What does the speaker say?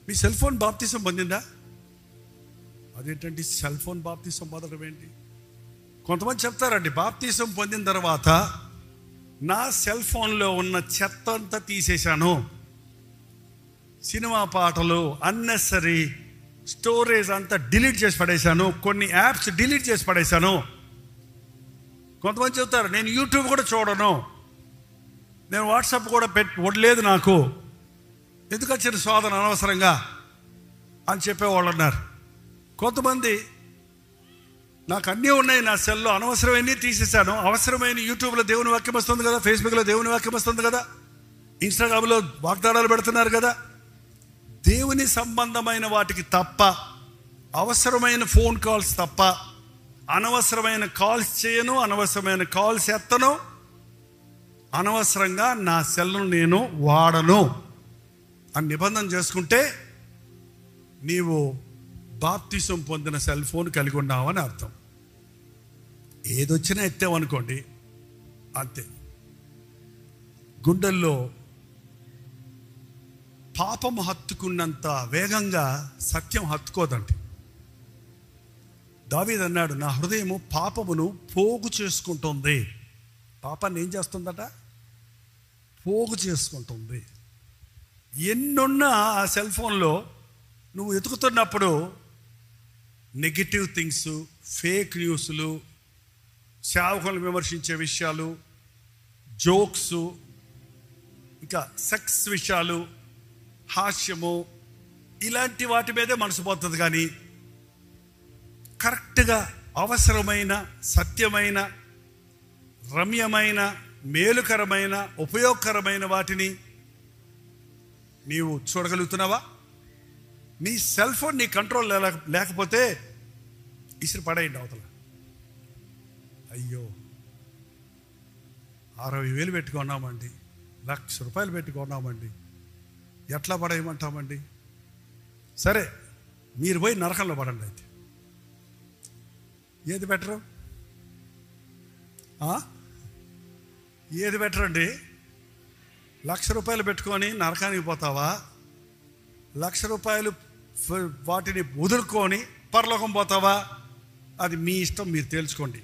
మీ cell phone బాప్తిసం పొందిందా? అదేంటండి cell phone బాప్తిసం పొందడం ఏంటి? కొంతమంది చెప్తారండి, బాప్తిసం పొందిన తర్వాత నా సెల్ ఫోన్లో ఉన్న చెత్త అంతా తీసేశాను, సినిమా పాటలు అన్నెసరీ స్టోరేజ్ అంతా డిలీట్ చేసి పడేశాను, కొన్ని యాప్స్ డిలీట్ చేసి పడేశాను. కొంతమంది చెప్తారు, నేను యూట్యూబ్ కూడా చూడను, నేను వాట్సాప్ కూడా వడలేదు, నాకు ఎందుకు వచ్చిన శోధన అనవసరంగా అని చెప్పేవాళ్ళు ఉన్నారు. కొంతమంది నాకు అన్నీ ఉన్నాయి నా సెల్లో, అనవసరమైన తీసేశాను, అవసరమైన యూట్యూబ్లో దేవుని వాక్యం వస్తుంది కదా, ఫేస్బుక్లో దేవుని వాక్యం వస్తుంది కదా, ఇన్స్టాగ్రామ్లో వాగ్దానాలు పెడుతున్నారు కదా, దేవుని సంబంధమైన వాటికి తప్ప, అవసరమైన ఫోన్ కాల్స్ తప్ప అనవసరమైన కాల్స్ చేయను, అనవసరమైన కాల్స్ ఎత్తను, అనవసరంగా నా సెల్ను నేను వాడను అని నిబంధన చేసుకుంటే నీవు బాప్తిసం పొందిన సెల్ ఫోన్ కలిగి ఉన్నావని అర్థం. ఏదొచ్చినా ఎత్తావనుకోండి అంతే. గుండెల్లో పాపం హత్తుకున్నంత వేగంగా సత్యం హత్తుకోదండి. దావీదు అన్నాడు, నా హృదయము పాపమును పోగు చేసుకుంటుంది. పాపాన్ని ఏం చేస్తుందట? పోగు చేసుకుంటుంది. ఎన్నున్నా ఆ సెల్ ఫోన్లో నువ్వు ఎతుకుతున్నప్పుడు నెగిటివ్ థింగ్స్, ఫేక్ న్యూస్లు, సేవకులను విమర్శించే విషయాలు, జోక్స్, ఇంకా సెక్స్ విషయాలు, హాస్యము, ఇలాంటి వాటి మీదే మనసు పోతుంది. కానీ కరెక్ట్గా అవసరమైన, సత్యమైన, రమ్యమైన, మేలుకరమైన, ఉపయోగకరమైన వాటిని నీవు చూడగలుగుతున్నావా? నీ సెల్ ఫోన్ నీ కంట్రోల్ లేకపోతే ఇసురు పడేయండి అవతల. అయ్యో 60,000 పెట్టుకున్నామండి, ₹1,00,000 పెట్టుకున్నామండి, ఎట్లా పడేయమంటామండి? సరే, మీరు పోయి నరకంలో పడండి. అయితే ఏది బెటరు? ఏది బెటర్ అండి? ₹1,00,000 పెట్టుకొని నరకానికి పోతావా? ₹1,00,000 వాటిని వదులుకొని పరలోకం పోతావా? అది మీ ఇష్టం, మీరు తేల్చుకోండి.